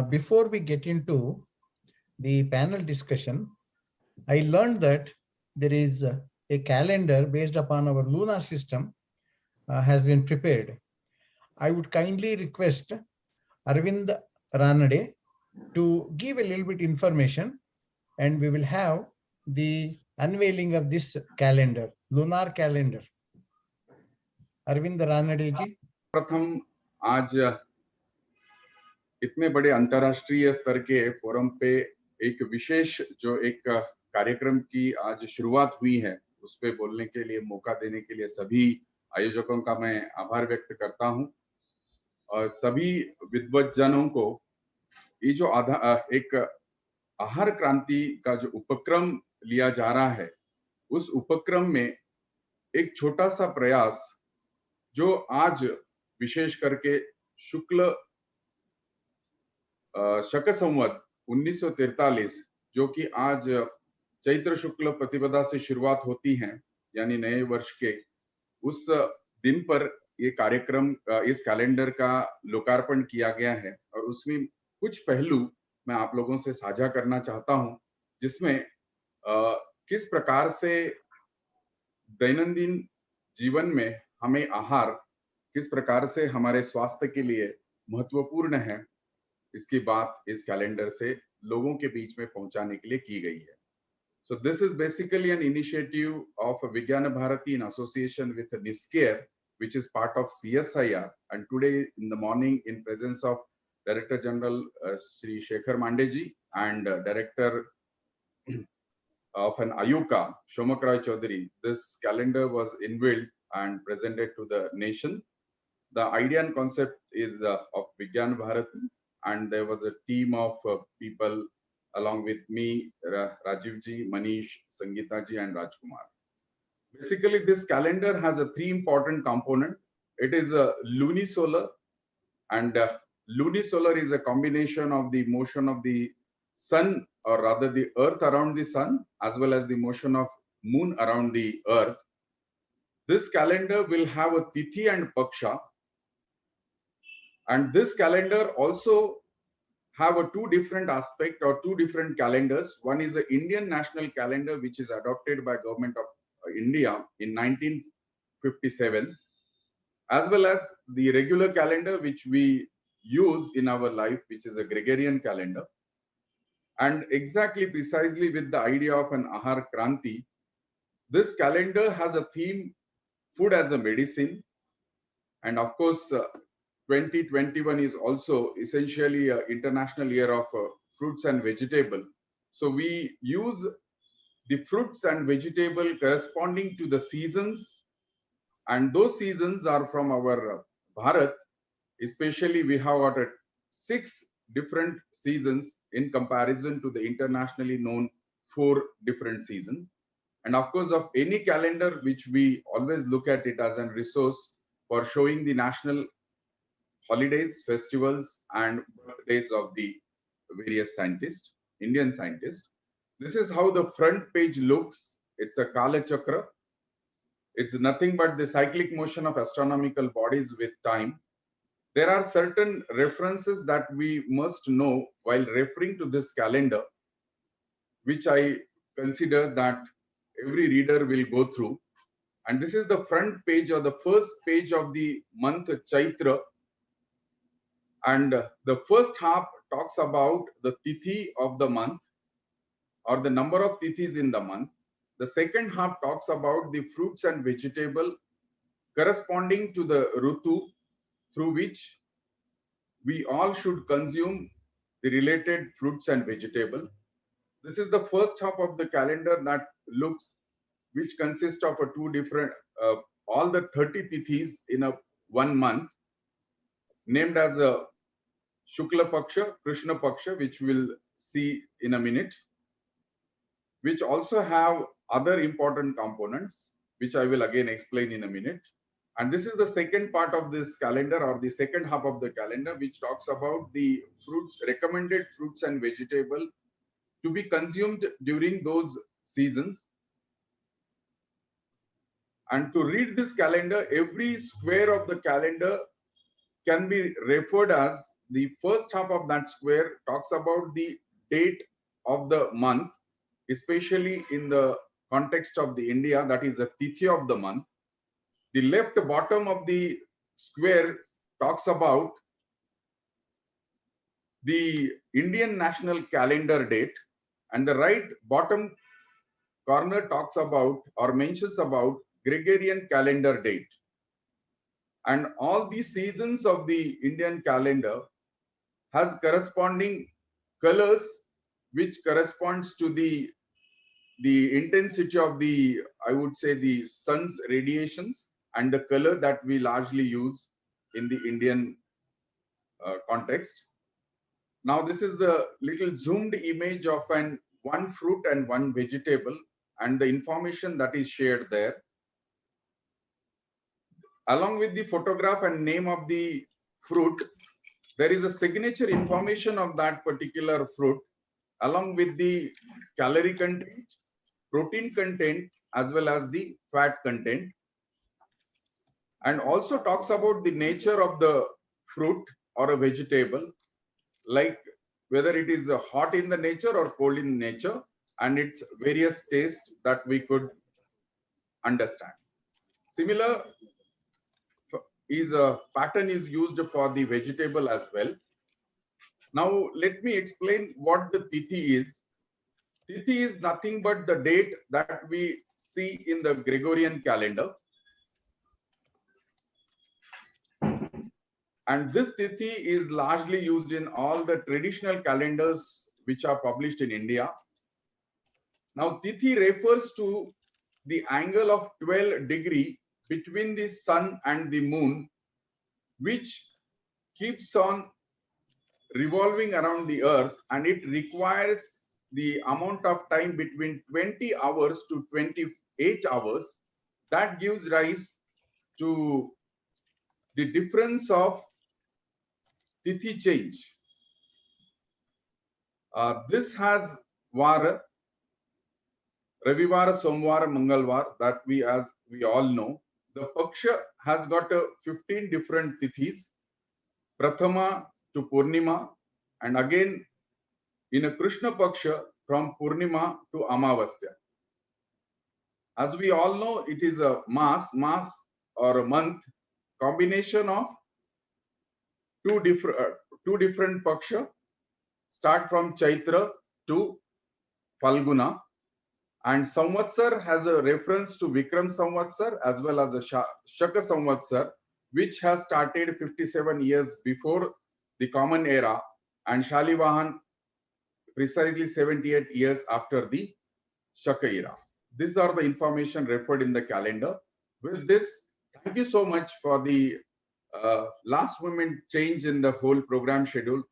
Before we get into the panel discussion, I learned that there is a calendar based upon our lunar system has been prepared. I would kindly request Arvind Ranade to give a little bit information, and we will have the unveiling of this calendar, lunar calendar. Arvind Ranade ji. प्रथम आज इतने बड़े अंतर्राष्ट्रीय स्तर के forum पे एक विशेष जो एक कार्यक्रम की आज शुरुआत हुई है उस पे बोलने के लिए मौका देने के लिए सभी आयोजकों का मैं आभार व्यक्त करता हूं और सभी विद्वज्जनों को ये जो एक आहार क्रांति का जो उपक्रम लिया जा रहा है उस उपक्रम में एक छोटा सा प्रयास जो आज विशेष करके शुक्ल शक संवत 1943 जो कि आज चैत्र शुक्ल प्रतिपदा से शुरुआत होती है यानी नए वर्ष के उस दिन पर ये कार्यक्रम इस कैलेंडर का लोकार्पण किया गया है और उसमें कुछ पहलू मैं आप लोगों से साझा करना चाहता हूं जिसमें किस प्रकार से दैनंदिन जीवन में हमें आहार किस प्रकार से हमारे स्वास्थ्य के लिए महत्वपूर्ण है इसकी बात इस कैलेंडर से लोगों के बीच में पहुंचाने के लिए की गई है. So this is basically an initiative of Vigyana Bharati in association with NISCARE, which is part of CSIR. And today in the morning, in presence of Director General Shri Shekhar Mandeji and Director of an Ayuka, Shomak Roy Chaudhary, this calendar was unveiled and presented to the nation. The idea and concept is of Vigyana Bharati, and there was a team of people along with me, Rajiv ji, Manish, Sangeeta ji, and Rajkumar. Basically, this calendar has a three important component. It is a lunisolar, and lunisolar is a combination of the motion of the sun, or rather the earth around the sun, as well as the motion of moon around the earth. This calendar will have a tithi and paksha, and this calendar also have a two different aspect or two different calendars. One is the Indian national calendar, which is adopted by government of India in 1957, as well as the regular calendar which we use in our life, which is a Gregorian calendar. And exactly precisely with the idea of an Ahar Kranti, this calendar has a theme, food as a medicine. And of course, 2021 is also essentially an international year of fruits and vegetable. So we use the fruits and vegetable corresponding to the seasons, and those seasons are from our Bharat. Especially we have got 6 different seasons in comparison to the internationally known 4 different seasons. And of course, of any calendar which we always look at it as a resource for showing the national holidays, festivals, and birthdays of the various scientists, Indian scientists. This is how the front page looks. It's a Kala Chakra. It's nothing but the cyclic motion of astronomical bodies with time. There are certain references that we must know while referring to this calendar, which I consider that every reader will go through. And this is the front page or the first page of the month Chaitra. And the first half talks about the tithi of the month or the number of tithis in the month. The second half talks about the fruits and vegetable corresponding to the Rutu through which we all should consume the related fruits and vegetable. This is the first half of the calendar that looks, which consists of two different, all the 30 tithis in a 1 month, named as a Shukla Paksha, Krishna Paksha, which we'll see in a minute, which also have other important components, which I will again explain in a minute. And this is the second part of this calendar, or the second half of the calendar, which talks about the fruits, recommended fruits and vegetable to be consumed during those seasons. And to read this calendar, every square of the calendar can be referred as the first half of that square talks about the date of the month, especially in the context of the India, that is the Tithi of the month. The left bottom of the square talks about the Indian national calendar date, and the right bottom corner talks about or mentions about Gregorian calendar date. And all these seasons of the Indian calendar has corresponding colors which corresponds to the intensity of the, I would say, the sun's radiations and the color that we largely use in the Indian context. Now this is the little zoomed image of one fruit and one vegetable and the information that is shared there. Along with the photograph and name of the fruit, there is a signature information of that particular fruit along with the calorie content, protein content, as well as the fat content, and also talks about the nature of the fruit or a vegetable, like whether it is hot in the nature or cold in nature, and its various tastes that we could understand. Similar is a pattern is used for the vegetable as well. Now let me explain what the Tithi is. Tithi is nothing but the date that we see in the Gregorian calendar. And this Tithi is largely used in all the traditional calendars which are published in India. Now Tithi refers to the angle of 12 degrees between the sun and the moon, which keeps on revolving around the earth, and it requires the amount of time between 20 hours to 28 hours. That gives rise to the difference of Tithi change. This has Vara, Ravivara, Somvara, Mangalvar, that we all know. The Paksha has got 15 different Tithis, Prathama to Purnima, and again in a Krishna Paksha from Purnima to Amavasya. As we all know, it is a mass or a month combination of two different Paksha, start from Chaitra to Falguna, and Samvatsar has a reference to Vikram Samvatsar as well as the Shaka Samvatsar, which has started 57 years before the Common Era, and Shalivahan precisely 78 years after the Shaka era. These are the information referred in the calendar. With this, thank you so much for the last moment change in the whole program schedule.